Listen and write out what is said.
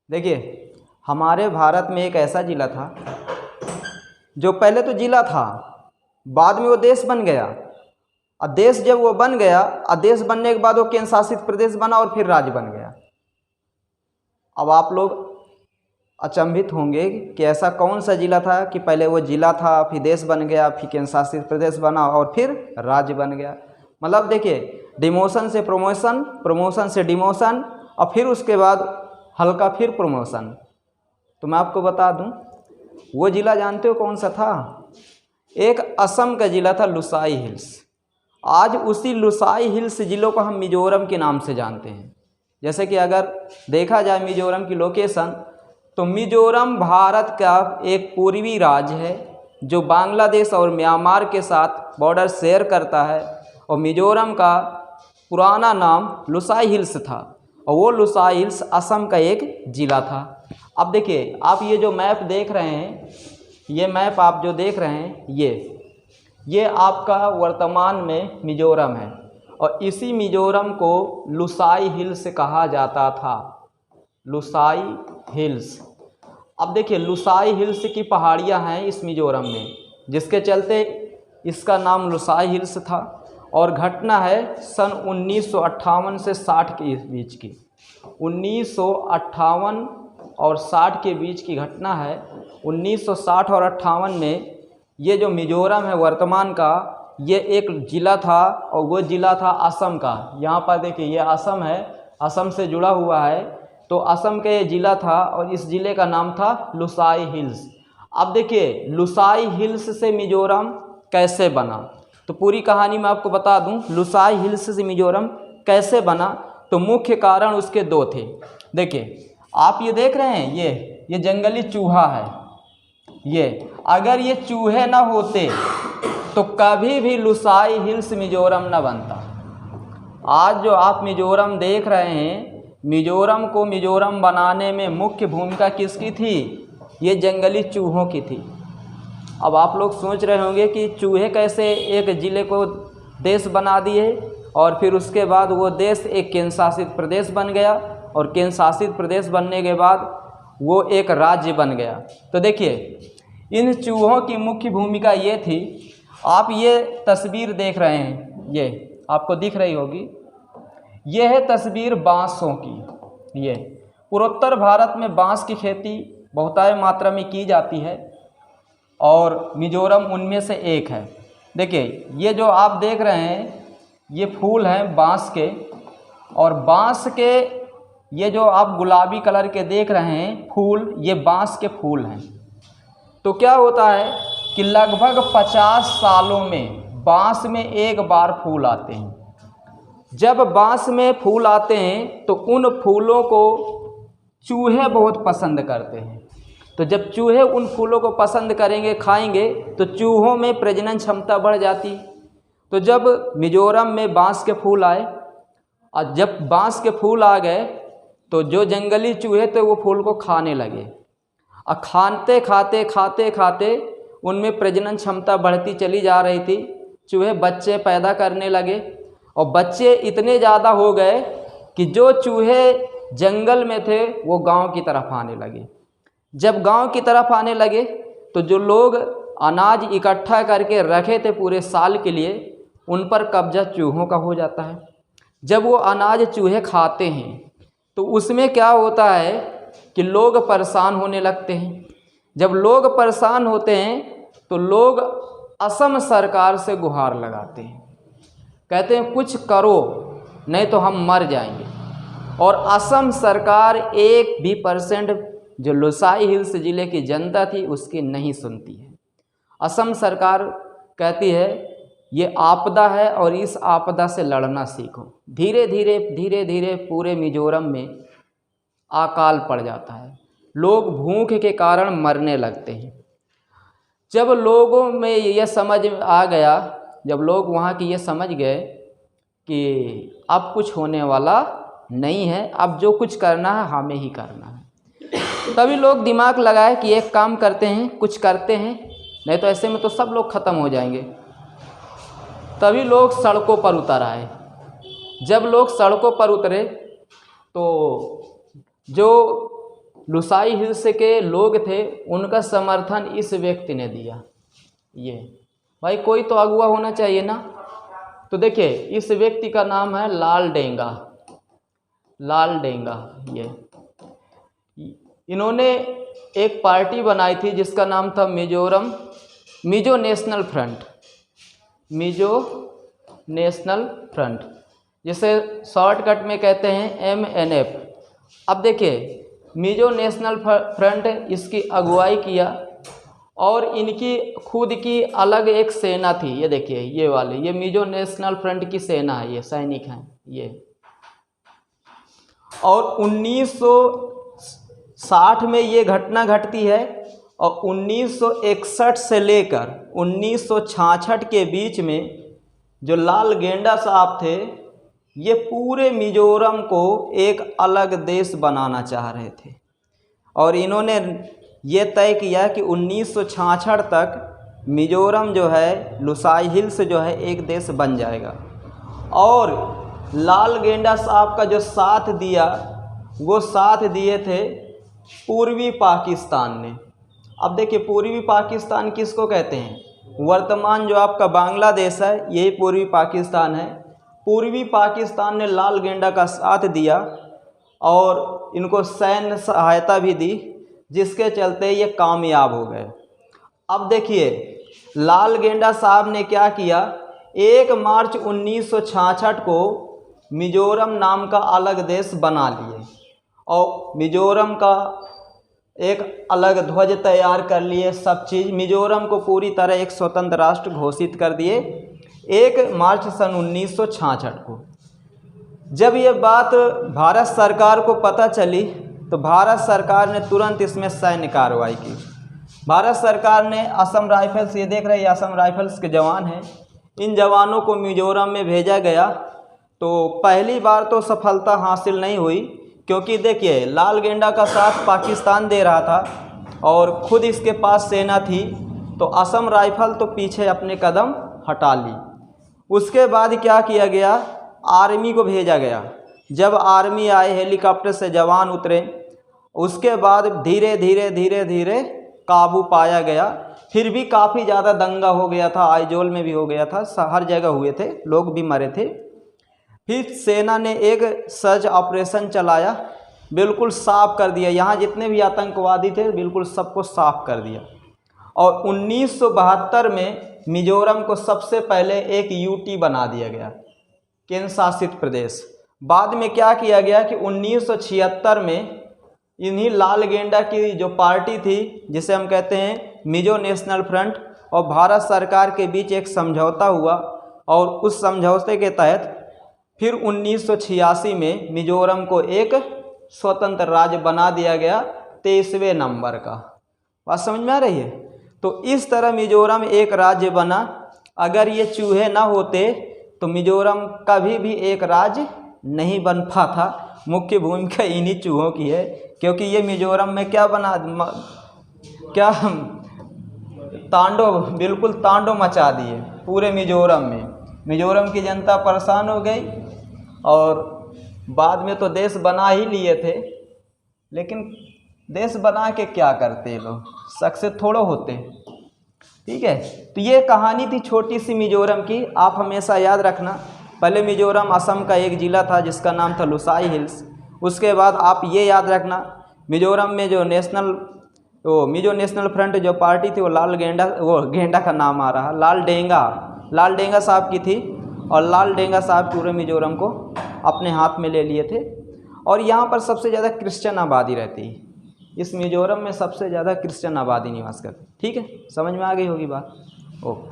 देखिए, हमारे भारत में एक ऐसा ज़िला था जो पहले तो ज़िला था, बाद में वो देश बन गया। और देश जब वो बन गया और देश बनने के बाद वो केंद्र शासित प्रदेश बना और फिर राज्य बन गया। अब आप लोग अचंभित होंगे कि ऐसा कौन सा ज़िला था कि पहले वो ज़िला था, फिर देश बन गया, फिर केंद्र शासित प्रदेश बना और फिर राज्य बन गया। मतलब देखिए, डिमोशन से प्रमोशन, प्रमोशन से डिमोशन और फिर उसके बाद हल्का फिर प्रमोशन। तो मैं आपको बता दूं, वो ज़िला जानते हो कौन सा था? एक असम का ज़िला था लुसाई हिल्स। आज उसी लुसाई हिल्स ज़िलों को हम मिजोरम के नाम से जानते हैं। जैसे कि अगर देखा जाए मिजोरम की लोकेशन, तो मिजोरम भारत का एक पूर्वी राज्य है जो बांग्लादेश और म्यांमार के साथ बॉर्डर शेयर करता है। और मिजोरम का पुराना नाम लुसाई हिल्स था और वो लुसाई हिल्स असम का एक ज़िला था। अब देखिए, आप ये जो मैप देख रहे हैं, ये मैप आप जो देख रहे हैं, ये आपका वर्तमान में मिजोरम है और इसी मिजोरम को लुसाई हिल्स कहा जाता था। लुसाई हिल्स। अब देखिए, लुसाई हिल्स की पहाड़ियां हैं इस मिजोरम में, जिसके चलते इसका नाम लुसाई हिल्स था। और घटना है सन 1958 से 60 के बीच की। 1958 और 60 के बीच की घटना है। 1960 और 58 में ये जो मिजोरम है वर्तमान का, ये एक ज़िला था और वो ज़िला था असम का। यहाँ पर देखिए, ये असम है, असम से जुड़ा हुआ है। तो असम का ये ज़िला था और इस ज़िले का नाम था लुसाई हिल्स। अब देखिए, लुसाई हिल्स से मिजोरम कैसे बना, तो पूरी कहानी मैं आपको बता दूं। लुसाई हिल्स से मिजोरम कैसे बना, तो मुख्य कारण उसके दो थे। देखिए, आप ये देख रहे हैं, ये जंगली चूहा है। ये अगर ये चूहे ना होते तो कभी भी लुसाई हिल्स मिजोरम ना बनता। आज जो आप मिजोरम देख रहे हैं, मिजोरम को मिजोरम बनाने में मुख्य भूमिका किसकी थी? ये जंगली चूहों की थी। अब आप लोग सोच रहे होंगे कि चूहे कैसे एक ज़िले को देश बना दिए और फिर उसके बाद वो देश एक केंद्र शासित प्रदेश बन गया और केंद्र शासित प्रदेश बनने के बाद वो एक राज्य बन गया। तो देखिए, इन चूहों की मुख्य भूमिका ये थी। आप ये तस्वीर देख रहे हैं, ये आपको दिख रही होगी, ये है तस्वीर बांसों की। ये पूर्वोत्तर भारत में बांस की खेती बहुतायत मात्रा में की जाती है और मिजोरम उनमें से एक है। देखिए, ये जो आप देख रहे हैं, ये फूल हैं बांस के, और बांस के ये जो आप गुलाबी कलर के देख रहे हैं फूल, ये बांस के फूल हैं। तो क्या होता है कि लगभग 50 सालों में बांस में एक बार फूल आते हैं। जब बांस में फूल आते हैं तो उन फूलों को चूहे बहुत पसंद करते हैं। तो जब चूहे उन फूलों को पसंद करेंगे, खाएंगे, तो चूहों में प्रजनन क्षमता बढ़ जाती। तो जब मिजोरम में बांस के फूल आए और जब बांस के फूल आ गए तो जो जंगली चूहे थे वो फूल को खाने लगे और खाते खाते उनमें प्रजनन क्षमता बढ़ती चली जा रही थी। चूहे बच्चे पैदा करने लगे और बच्चे इतने ज़्यादा हो गए कि जो चूहे जंगल में थे वो गांव की तरफ आने लगे। जब गांव की तरफ आने लगे तो जो लोग अनाज इकट्ठा करके रखे थे पूरे साल के लिए, उन पर कब्जा चूहों का हो जाता है। जब वो अनाज चूहे खाते हैं तो उसमें क्या होता है कि लोग परेशान होने लगते हैं। जब लोग परेशान होते हैं तो लोग असम सरकार से गुहार लगाते हैं, कहते हैं कुछ करो नहीं तो हम मर जाएंगे। और असम सरकार 1% जो लुसाई हिल्स ज़िले की जनता थी उसकी नहीं सुनती है। असम सरकार कहती है ये आपदा है और इस आपदा से लड़ना सीखो। धीरे धीरे पूरे मिजोरम में अकाल पड़ जाता है। लोग भूख के कारण मरने लगते हैं। जब लोगों में यह समझ आ गया, जब लोग वहाँ की ये समझ गए कि अब कुछ होने वाला नहीं है, अब जो कुछ करना है हमें ही करना है, तभी लोग दिमाग लगाए कि एक काम करते हैं, कुछ करते हैं, नहीं तो ऐसे में तो सब लोग ख़त्म हो जाएंगे। तभी लोग सड़कों पर उतर आए। जब लोग सड़कों पर उतरे तो जो लुसाई हिल्स के लोग थे, उनका समर्थन इस व्यक्ति ने दिया। ये भाई कोई तो अगुवा होना चाहिए ना। तो देखिए इस व्यक्ति का नाम है लाल डेंगा। लाल डेंगा ये इन्होंने एक पार्टी बनाई थी जिसका नाम था Mizo national front. Mizo national front, जिसे शॉर्टकट में कहते हैं MNF। अब देखिए मिजो नेशनल फ्रंट इसकी अगुवाई किया और इनकी खुद की अलग एक सेना थी। ये देखिए ये वाले, ये मिजो नेशनल फ्रंट की सेना है, ये सैनिक हैं ये। और 1960 में ये घटना घटती है और 1961 से लेकर 1966 के बीच में जो लाल गेंडा साहब थे, ये पूरे मिजोरम को एक अलग देश बनाना चाह रहे थे और इन्होंने ये तय किया कि 1966 तक मिजोरम जो है, लुसाई हिल्स जो है, एक देश बन जाएगा। और लाल गेंडा साहब का जो साथ दिया, वो साथ दिए थे पूर्वी पाकिस्तान ने। अब देखिए पूर्वी पाकिस्तान किसको कहते हैं? वर्तमान जो आपका बांग्लादेश है, यही पूर्वी पाकिस्तान है। पूर्वी पाकिस्तान ने लाल गेंडा का साथ दिया और इनको सैन्य सहायता भी दी, जिसके चलते ये कामयाब हो गए। अब देखिए लाल गेंडा साहब ने क्या किया, 1 मार्च 1966 को मिजोरम नाम का अलग देश बना लिए और मिजोरम का एक अलग ध्वज तैयार कर लिए, सब चीज़। मिजोरम को पूरी तरह एक स्वतंत्र राष्ट्र घोषित कर दिए 1 मार्च सन 1966 को। जब ये बात भारत सरकार को पता चली तो भारत सरकार ने तुरंत इसमें सैन्य कार्रवाई की। भारत सरकार ने असम राइफल्स, ये देख रहे हैं असम राइफल्स के जवान हैं, इन जवानों को मिजोरम में भेजा गया। तो पहली बार तो सफलता हासिल नहीं हुई, क्योंकि देखिए लाल गेंडा का साथ पाकिस्तान दे रहा था और ख़ुद इसके पास सेना थी, तो असम राइफल तो पीछे अपने कदम हटा ली। उसके बाद क्या किया गया, आर्मी को भेजा गया। जब आर्मी आए, हेलीकॉप्टर से जवान उतरे, उसके बाद धीरे धीरे काबू पाया गया। फिर भी काफ़ी ज़्यादा दंगा हो गया था, आइजोल में भी हो गया था, हर जगह हुए थे, लोग भी मरे थे। फिर सेना ने एक सर्च ऑपरेशन चलाया, बिल्कुल साफ कर दिया, यहाँ जितने भी आतंकवादी थे बिल्कुल सबको साफ कर दिया। और 1972 में मिजोरम को सबसे पहले एक यूटी बना दिया गया, केंद्र शासित प्रदेश। बाद में क्या किया गया कि 1976 में इन्हीं लाल गेंडा की जो पार्टी थी, जिसे हम कहते हैं मिजो नेशनल फ्रंट, और भारत सरकार के बीच एक समझौता हुआ और उस समझौते के तहत फिर 1986 में मिजोरम को एक स्वतंत्र राज्य बना दिया गया 23वें नंबर का। बात समझ में आ रही है? तो इस तरह मिजोरम एक राज्य बना। अगर ये चूहे ना होते तो मिजोरम कभी भी एक राज्य नहीं बन पाता। मुख्य भूमिका इन्हीं चूहों की है, क्योंकि ये मिजोरम में क्या बना, क्या तांडव, बिल्कुल तांडव मचा दिए पूरे मिजोरम में। मिजोरम की जनता परेशान हो गई और बाद में तो देश बना ही लिए थे, लेकिन देश बना के क्या करते लोग, सक्सेस थोड़ो होते। ठीक है, तो ये कहानी थी छोटी सी मिजोरम की। आप हमेशा याद रखना, पहले मिजोरम असम का एक ज़िला था जिसका नाम था लुसाई हिल्स। उसके बाद आप ये याद रखना, मिजोरम में जो मिजो नेशनल फ्रंट जो पार्टी थी, वो गेंडा का नाम आ रहा, लाल डेंगा साहब की थी। और लाल डेंगा साहब पूरे मिजोरम को अपने हाथ में ले लिए थे। और यहाँ पर सबसे ज़्यादा क्रिश्चियन आबादी रहती है, इस मिजोरम में सबसे ज़्यादा क्रिश्चियन आबादी निवास करती। ठीक है, समझ में आ गई होगी बात। ओके।